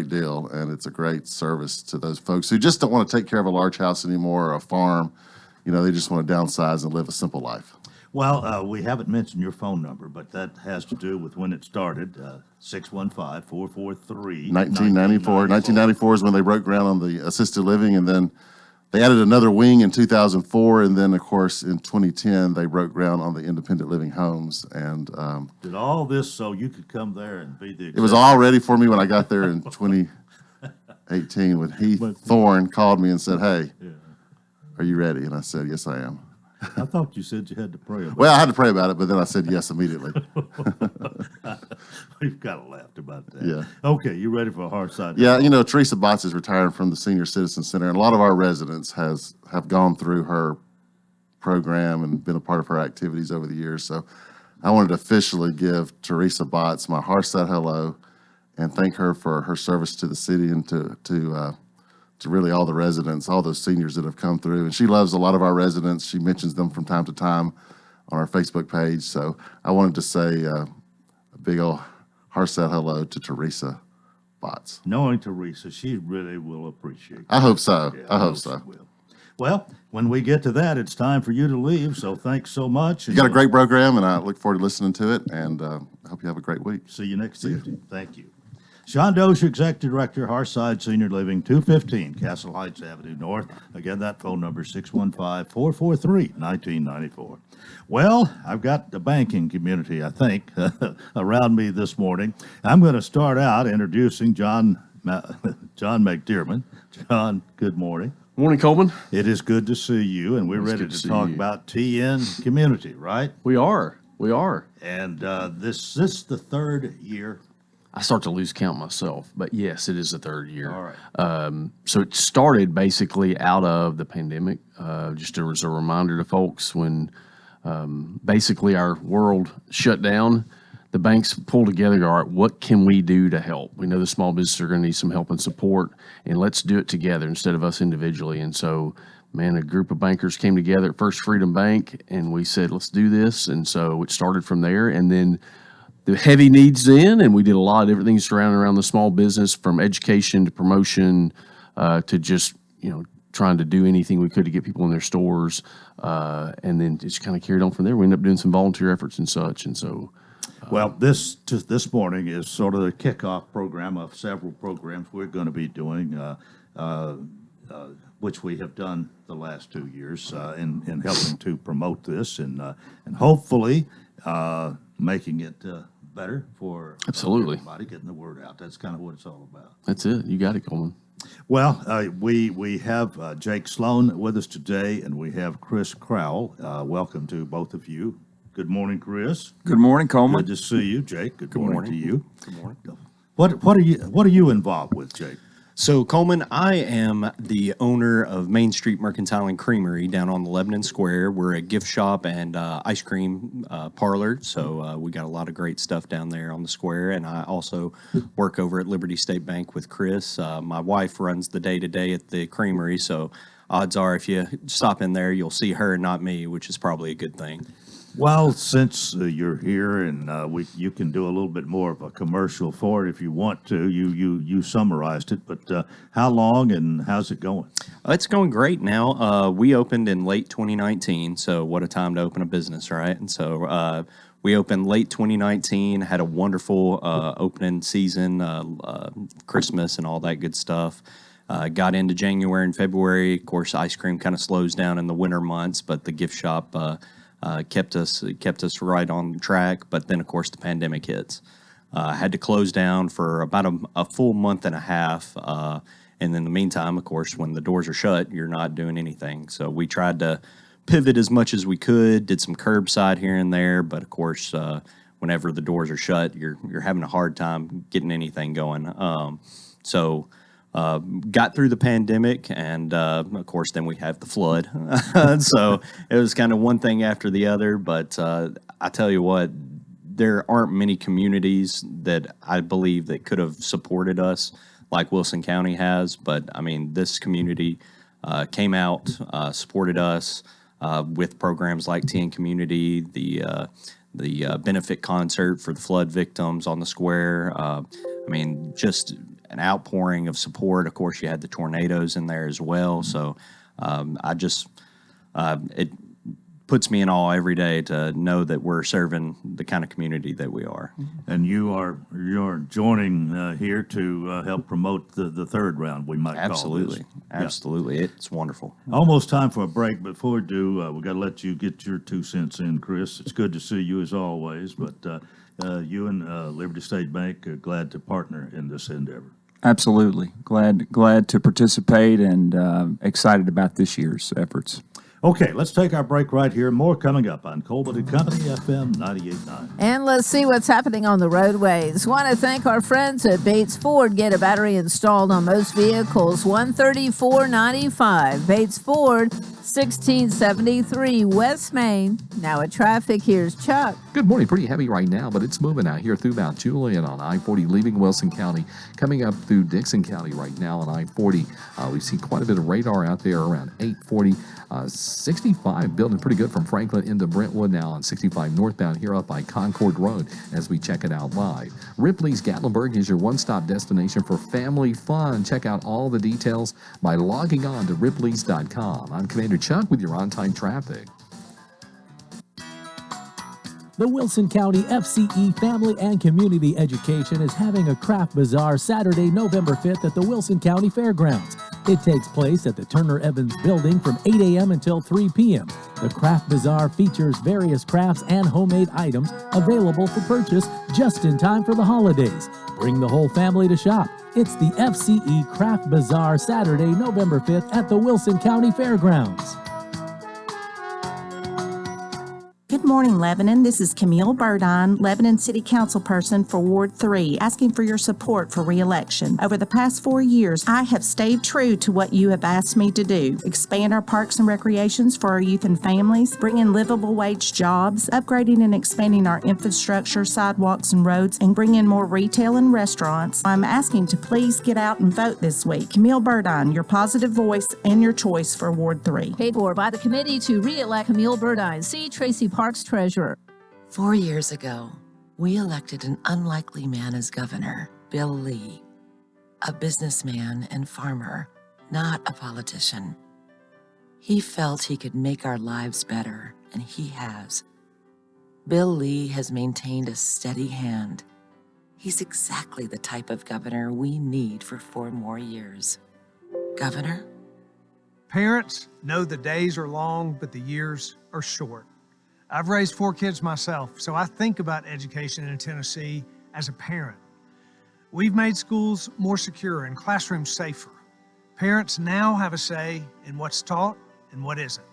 deal, and it's a great service to those folks who just don't want to take care of a large house anymore or a farm. You know, they just want to downsize and live a simple life. Well, we haven't mentioned your phone number, but that has to do with when it started, 615-443. 1994. 1994 is when they broke ground on the assisted living, and then they added another wing in 2004, and then, of course, in 2010, they broke ground on the independent living homes. And did all this so you could come there and be the it was all ready for me when I got there in 2018 when Heath Thorne called me and said, "Hey, are you ready?" And I said, "Yes, I am." I thought you said you had to pray about it. Well, I had to pray about it, but then I said yes immediately. We've got to laugh about that. Yeah. Okay, you ready for a hard side? Yeah, you know, Teresa Botts is retiring from the Senior Citizen Center, and a lot of our residents have gone through her program and been a part of her activities over the years. So I wanted to officially give Teresa Botts my heartfelt hello and thank her for her service to the city and to really all the residents, all those seniors that have come through. And she loves a lot of our residents. She mentions them from time to time on our Facebook page. So I wanted to say a big old heartfelt hello to Teresa Botts. Knowing Teresa, she really will appreciate it. I hope so. Yeah, I hope she so. will. Well, when we get to that, it's time for you to leave. So thanks so much. You got a great program, and I look forward to listening to it. And I hope you have a great week. See you next Tuesday. Thank you. Sean Dozier, Executive Director, Hearthside Senior Living, 215 Castle Heights Avenue North. Again, that phone number is 615-443-1994. Well, I've got the banking community, I think, around me this morning. I'm going to start out introducing John McDermott. John, good morning. Morning, Coleman. It is good to see you, and we're ready to talk about TN Community, right? We are. And this is the third year. I start to lose count myself, but yes, it is the third year. All right. So it started basically out of the pandemic. Just as a reminder to folks, when basically our world shut down, the banks pulled together and go, all right, what can we do to help? We know the small businesses are going to need some help and support, and let's do it together instead of us individually. And so, man, a group of bankers came together at First Freedom Bank, and we said, let's do this. And so it started from there, and then the heavy needs in, and we did a lot of different things surrounding around the small business, from education to promotion to just, trying to do anything we could to get people in their stores. And then just kind of carried on from there. We ended up doing some volunteer efforts and such. And so, well, this morning is sort of the kickoff program of several programs we're going to be doing, which we have done the last 2 years in helping to promote this and hopefully making it better for everybody, getting the word out. That's kind of what it's all about. That's it. You got it, Coleman. Well, we have Jake Sloan with us today, and we have Chris Crowell. Welcome to both of you. Good morning, Chris. Good morning, Coleman. Good to see you, Jake. Good morning to you. Good morning. What are you involved with, Jake? So, Coleman, I am the owner of Main Street Mercantile and Creamery down on the Lebanon Square. We're a gift shop and ice cream parlor, so we got a lot of great stuff down there on the square. And I also work over at Liberty State Bank with Chris. My wife runs the day-to-day at the creamery, so odds are if you stop in there, you'll see her, not me, which is probably a good thing. Well, since you're here and you can do a little bit more of a commercial for it if you want to. You summarized it, but how long and how's it going? It's going great now. We opened in late 2019, so what a time to open a business, right? And so we opened late 2019, had a wonderful opening season, Christmas and all that good stuff. Got into January and February. Of course, ice cream kind of slows down in the winter months, but the gift shop kept us right on track. But then, of course, the pandemic hits. Had to close down for about a full month and a half. And in the meantime, of course, when the doors are shut, you're not doing anything. So we tried to pivot as much as we could, did some curbside here and there. But of course, whenever the doors are shut, you're having a hard time getting anything going. So got through the pandemic, and of course, then we have the flood. So it was kind of one thing after the other. But I tell you what, there aren't many communities that I believe that could have supported us like Wilson County has. But I mean, this community came out, supported us with programs like TN Community, the benefit concert for the flood victims on the square. I mean, just an outpouring of support. Of course, you had the tornadoes in there as well. So it puts me in awe every day to know that we're serving the kind of community that we are. And you're joining here to help promote the third round, we might call this. Absolutely. It's wonderful. Almost time for a break. Before we do, we got to let you get your 2 cents in, Chris. It's good to see you as always, but you and Liberty State Bank are glad to partner in this endeavor. Absolutely. Glad to participate and excited about this year's efforts. Okay, let's take our break right here. More coming up on Coleman and Company, FM 98.9. And let's see what's happening on the roadways. Want to thank our friends at Bates Ford. Get a battery installed on most vehicles, $134.95. Bates Ford, 1673 West Main. Now at traffic, here's Chuck. Good morning. Pretty heavy right now, but it's moving out here through Mount Juliet on I-40, leaving Wilson County, coming up through Dixon County right now on I-40. We see quite a bit of radar out there around 840. 65 building pretty good from Franklin into Brentwood now on 65 northbound here up by Concord Road as we check it out live. Ripley's Gatlinburg is your one-stop destination for family fun. Check out all the details by logging on to ripleys.com. I'm Commander Chuck with your on-time traffic. The Wilson County FCE Family and Community Education is having a craft bazaar Saturday, November 5th at the Wilson County Fairgrounds. It takes place at the Turner Evans Building from 8 a.m. until 3 p.m. The craft bazaar features various crafts and homemade items available for purchase just in time for the holidays. Bring the whole family to shop. It's the FCE Craft Bazaar Saturday, November 5th at the Wilson County Fairgrounds. Good morning, Lebanon. This is Camille Burdine, Lebanon City Council person for Ward 3, asking for your support for re-election. Over the past 4 years, I have stayed true to what you have asked me to do. Expand our parks and recreations for our youth and families, bring in livable wage jobs, upgrading and expanding our infrastructure, sidewalks and roads, and bring in more retail and restaurants. I'm asking to please get out and vote this week. Camille Burdine, your positive voice and your choice for Ward 3. Paid for by the committee to re-elect Camille Burdine. See Tracy Parks Treasurer. 4 years ago, we elected an unlikely man as governor, Bill Lee, a businessman and farmer, not a politician. He felt he could make our lives better, and he has. Bill Lee has maintained a steady hand. He's exactly the type of governor we need for 4 more years. Governor? Parents know the days are long, but the years are short. I've raised 4 kids myself, so I think about education in Tennessee as a parent. We've made schools more secure and classrooms safer. Parents now have a say in what's taught and what isn't.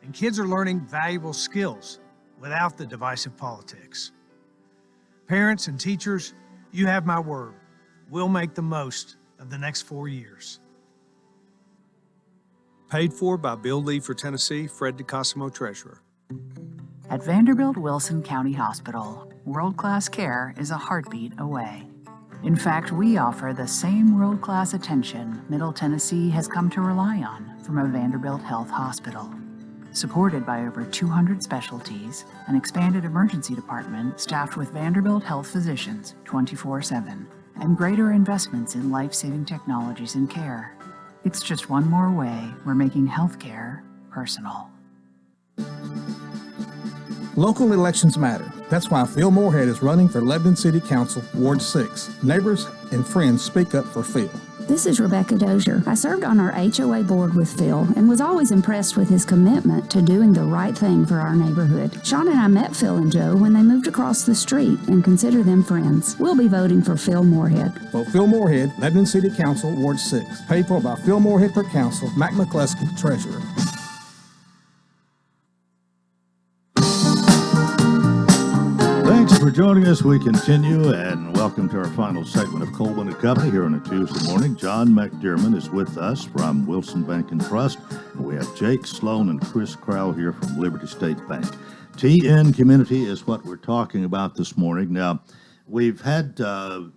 And kids are learning valuable skills without the divisive politics. Parents and teachers, you have my word. We'll make the most of the next 4 years. Paid for by Bill Lee for Tennessee, Fred DeCosimo, Treasurer. At Vanderbilt Wilson County Hospital, world-class care is a heartbeat away. In fact, we offer the same world-class attention Middle Tennessee has come to rely on from a Vanderbilt Health Hospital. Supported by over 200 specialties, an expanded emergency department staffed with Vanderbilt Health physicians 24/7, and greater investments in life-saving technologies and care. It's just one more way we're making healthcare personal. Local elections matter. That's why Phil Moorhead is running for Lebanon City Council, Ward 6. Neighbors and friends speak up for Phil. This is Rebecca Dozier. I served on our HOA board with Phil and was always impressed with his commitment to doing the right thing for our neighborhood. Sean and I met Phil and Joe when they moved across the street and consider them friends. We'll be voting for Phil Moorhead. Vote Phil Moorhead, Lebanon City Council, Ward 6. Paid for by Phil Moorhead per council, Mac McCluskey, Treasurer. Thanks for joining us. We continue, and welcome to our final segment of Coleman and Company here on a Tuesday morning. John McDermott is with us from Wilson Bank and Trust. We have Jake Sloan and Chris Crowell here from Liberty State Bank. TN Community is what we're talking about this morning. Now, we've had a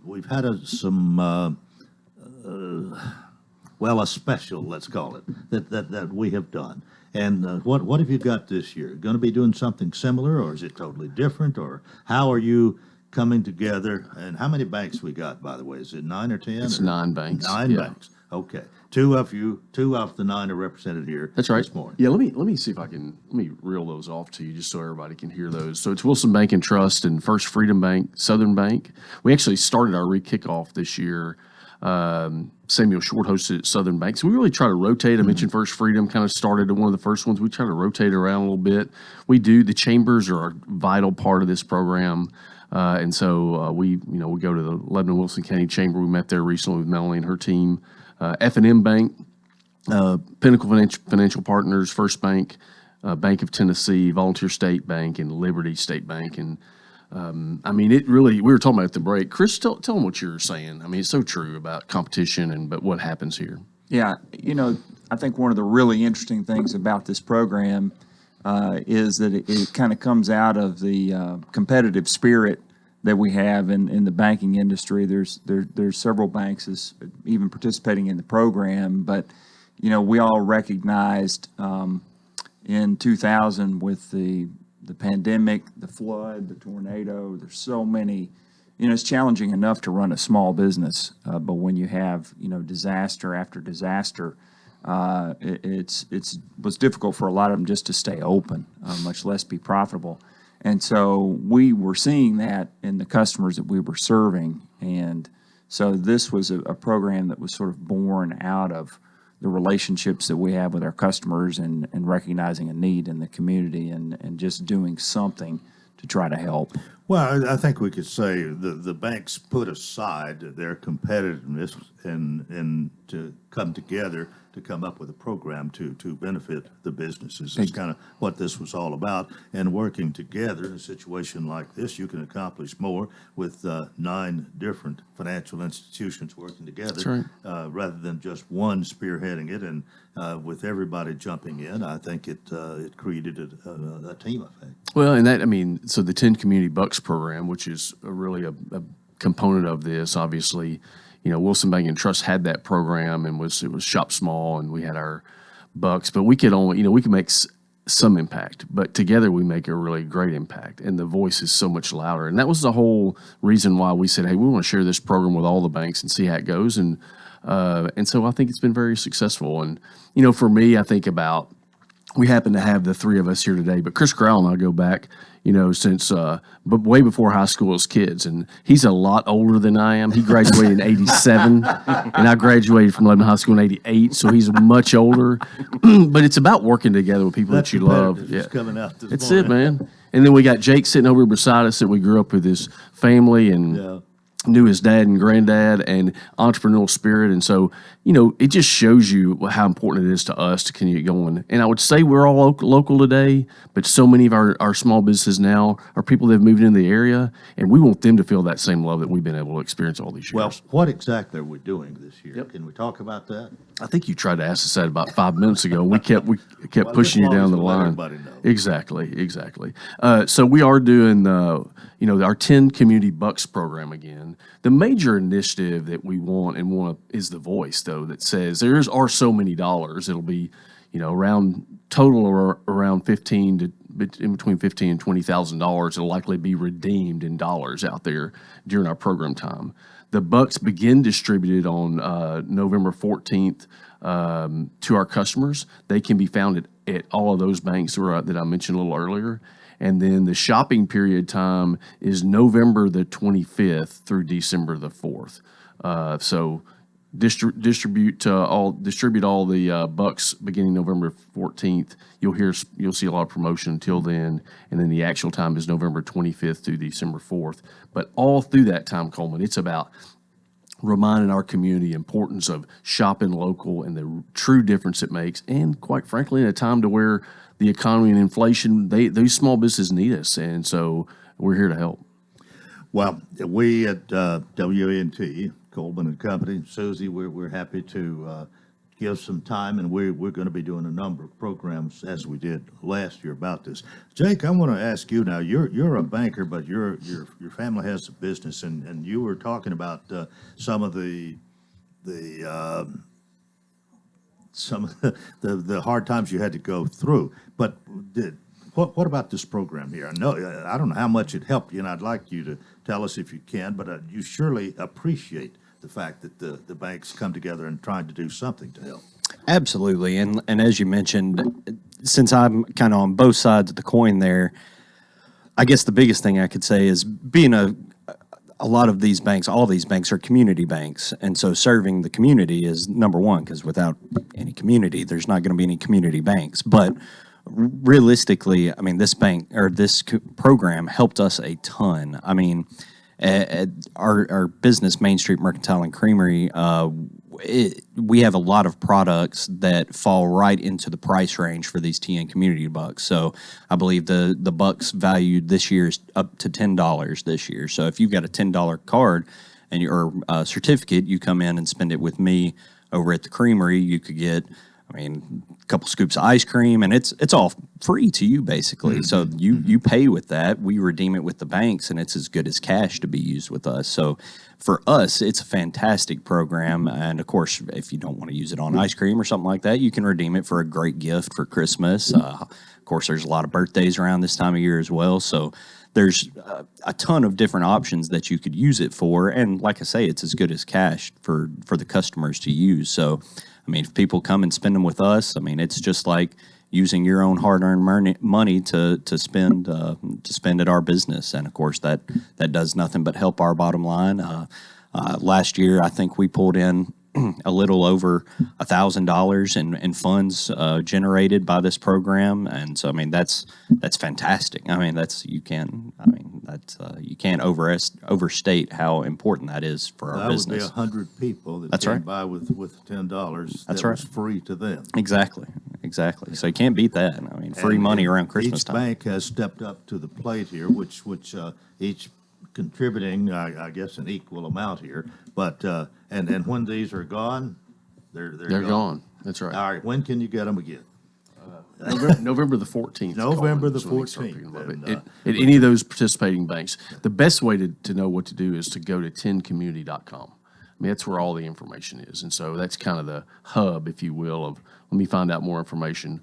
special, let's call it, that we have done. And what have you got this year? Going to be doing something similar, or is it totally different, or how are you coming together? And how many banks we got, by the way? Is it 9 or 10? It's or? 9 banks. 9 banks. Okay. Two of the 9 are represented here. That's right. This morning. Yeah, let me see if I can reel those off to you just so everybody can hear those. So it's Wilson Bank and Trust and First Freedom Bank, Southern Bank. We actually started our re-kickoff this year. Samuel Short hosted at Southern Bank. So we really try to rotate. I mentioned First Freedom kind of started at one of the first ones. We try to rotate around a little bit. The chambers are a vital part of this program. And so we go to the Lebanon Wilson County Chamber. We met there recently with Melanie and her team. F&M Bank, Pinnacle Financial Partners, First Bank, Bank of Tennessee, Volunteer State Bank, and Liberty State Bank. And we were talking about at the break. Chris, tell them what you're saying. I mean, it's so true about competition but what happens here. Yeah, I think one of the really interesting things about this program is that it kind of comes out of the competitive spirit that we have in the banking industry. There's several banks even participating in the program, but we all recognized in 2000 with the pandemic, the flood, the tornado. There's so many. It's challenging enough to run a small business, but when you have disaster after disaster, it was difficult for a lot of them just to stay open, much less be profitable. And so we were seeing that in the customers that we were serving. And so this was a program that was sort of born out of the relationships that we have with our customers and recognizing a need in the community and just doing something to try to help. Well, I think we could say the banks put aside their competitiveness and to come together to come up with a program to benefit the businesses. It's kind of what this was all about. And working together in a situation like this, you can accomplish more with 9 different financial institutions working together. That's right. Rather than just one spearheading it. And with everybody jumping in, I think it created a team effect. Well, and so the 10 Community Bucks program, which is really a component of this, obviously, Wilson Bank and Trust had that program and it was shop small, and we had our bucks, but we could only, we can make some impact, but together we make a really great impact, and the voice is so much louder. And that was the whole reason why we said, hey, we want to share this program with all the banks and see how it goes. And so I think it's been very successful. And, for me, I think about, we happen to have the 3 of us here today, but Chris Crowell and I go back, since but way before high school as kids. And he's a lot older than I am. He graduated in 87, and I graduated from Lebanon High School in 88, so he's much older. But it's about working together with people that you love. Yeah, coming out this That's morning. it, man. And then we got Jake sitting over beside us that we grew up with his family and knew his dad and granddad and entrepreneurial spirit. And so, it just shows you how important it is to us to continue going. And I would say we're all local today, but so many of our small businesses now are people that have moved into the area, and we want them to feel that same love that we've been able to experience all these years. Well, what exactly are we doing this year? Can we talk about that? I think you tried to ask us that about 5 minutes ago. We kept pushing you down the line. Exactly. So we are doing our 10 Community Bucks program again. The major initiative that we want is the voice, though, that says there are so many dollars. It'll be around total or around in between $15,000 and $20,000. It'll likely be redeemed in dollars out there during our program time. The bucks begin distributed on November 14th to our customers. They can be found at all of those banks that I mentioned a little earlier. And then the shopping period time is November the 25th through December the 4th. So distribute all the bucks beginning November 14th. You'll see a lot of promotion until then, and then the actual time is November 25th through December 4th. But all through that time, Coleman, it's about reminding our community the importance of shopping local and the true difference it makes. And quite frankly, in a time to where the economy and inflation, these small businesses need us, and so we're here to help. Well, we at WNT, Coleman and Company, Susie, we're happy to give some time, and we're going to be doing a number of programs as we did last year about this. Jake, I want to ask you now. You're a banker, but your family has a business, and you were talking about some of the hard times you had to go through. But what about this program here? I don't know how much it helped you, and I'd like you to tell us if you can. But you surely appreciate the fact that the banks come together and trying to do something to help. Absolutely. And as you mentioned, since I'm kind of on both sides of the coin there, I guess the biggest thing I could say is being a lot of these banks, all these banks are community banks. And so serving the community is number one, because without any community, there's not going to be any community banks. But realistically, I mean, this bank or this program helped us a ton. I mean, our business, Main Street Mercantile and Creamery, we have a lot of products that fall right into the price range for these TN community bucks. So I believe the bucks valued this year is up to $10 this year. So if you've got a $10 card and or certificate, you come in and spend it with me over at the Creamery, you could get, I mean, a couple scoops of ice cream, and it's all free to you, basically. Mm-hmm. So you pay with that. We redeem it with the banks, and it's as good as cash to be used with us. So for us, it's a fantastic program. And, of course, if you don't want to use it on ice cream or something like that, you can redeem it for a great gift for Christmas. Of course, there's a lot of birthdays around this time of year as well. So there's a ton of different options that you could use it for. And like I say, it's as good as cash for the customers to use. So I mean, if people come and spend them with us, I mean, it's just like using your own hard-earned money to spend at our business, and of course that does nothing but help our bottom line. Last year, I think we pulled in a little over $1,000 in funds generated by this program, and so I mean that's fantastic. I mean you can't overstate how important that is for our business. That would be 100 people that came by with $10. That was free to them. Exactly. So you can't beat that. I mean, free money around Christmas time. Each bank has stepped up to the plate here, which each contributing, I guess, an equal amount here. But and when these are gone, they're gone. That's right. All right. When can you get them again? November the 14th. November the 14th. At any of those participating banks. The best way to know what to do is to go to 10community.com. I mean, that's where all the information is. And so that's kind of the hub, if you will, of let me find out more information.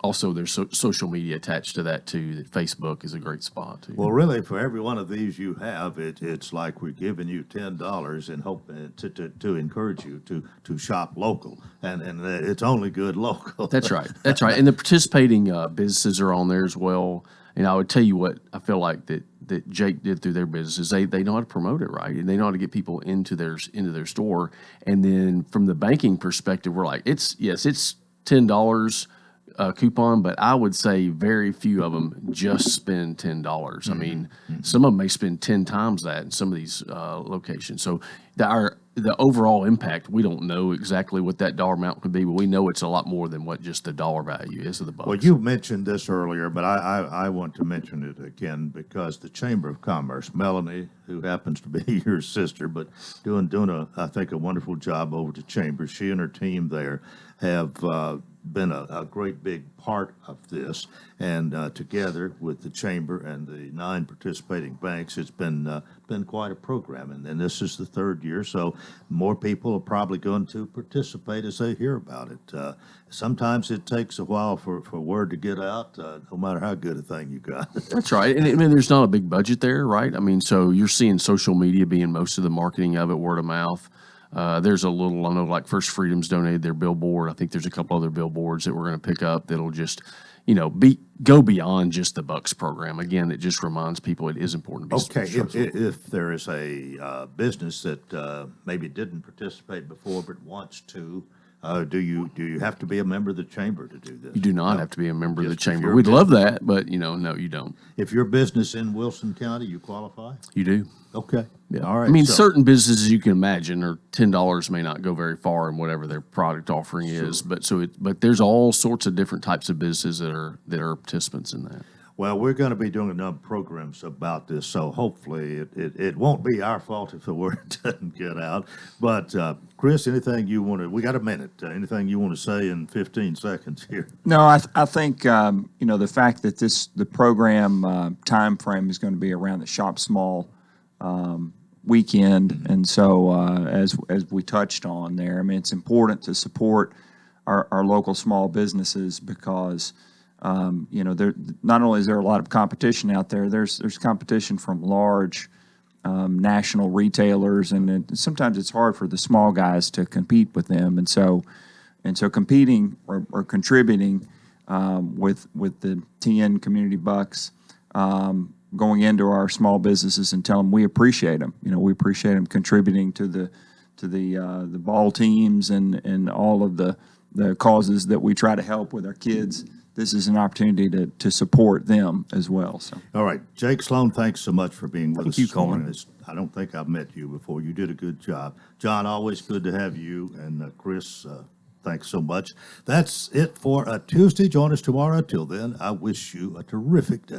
Also, there's social media attached to that, too. That Facebook is a great spot, too. Well, really, for every one of these you have, it's like we're giving you $10 and hope to encourage you to shop local. And it's only good local. That's right. That's right. And the participating businesses are on there as well. And I would tell you what I feel like that Jake did through their businesses. They know how to promote it right, and they know how to get people into their store. And then from the banking perspective, we're like, it's $10 coupon, but I would say very few of them just spend $10. I mean, some of them may spend 10 times that in some of these locations. So the overall impact, we don't know exactly what that dollar amount could be, but we know it's a lot more than what just the dollar value is of the bucks. Well, you mentioned this earlier, but I want to mention it again because the Chamber of Commerce, Melanie, who happens to be your sister, but doing I think a wonderful job over the Chamber. She and her team there have been a great big part of this, and together with the Chamber and the 9 participating banks, it's been quite a program, and this is the 3rd year, so more people are probably going to participate as they hear about it. Sometimes it takes a while for word to get out, no matter how good a thing you got. That's right, and I mean, there's not a big budget there, right? I mean, so you're seeing social media being most of the marketing of it, word of mouth. There's a little, I know, like First Freedom's donated their billboard. I think there's a couple other billboards that we're going to pick up that'll just, go beyond just the Bucks program. Again, it just reminds people it is important to be Okay, structural. if there is a business that maybe didn't participate before but wants to, do you have to be a member of the chamber to do this? You do not have to be a member of the Just if chamber. you're a We'd love business- that, but no, you don't. If your business in Wilson County, you qualify? You do. Okay. Yeah. All right. I mean, so- certain businesses you can imagine are $10 may not go very far in whatever their product offering is, but there's all sorts of different types of businesses that are participants in that. Well, we're going to be doing a number of programs about this, so hopefully it won't be our fault if the word doesn't get out. But Chris, anything you want to? We got a minute. Anything you want to say in 15 seconds here? No, I think the fact that the program time frame is going to be around the Shop Small weekend, and so as we touched on there, I mean, it's important to support our local small businesses because there not only is there a lot of competition out there, there's competition from large national retailers, and sometimes it's hard for the small guys to compete with them, and so competing or contributing with the TN Community Bucks. Going into our small businesses and tell them we appreciate them. We appreciate them contributing to the ball teams and all of the causes that we try to help with our kids. This is an opportunity to support them as well. So, all right, Jake Sloan, thanks so much for being with us you, this morning. Coleman. I don't think I've met you before. You did a good job. John, always good to have you. And Chris, thanks so much. That's it for a Tuesday. Join us tomorrow. Till then, I wish you a terrific day.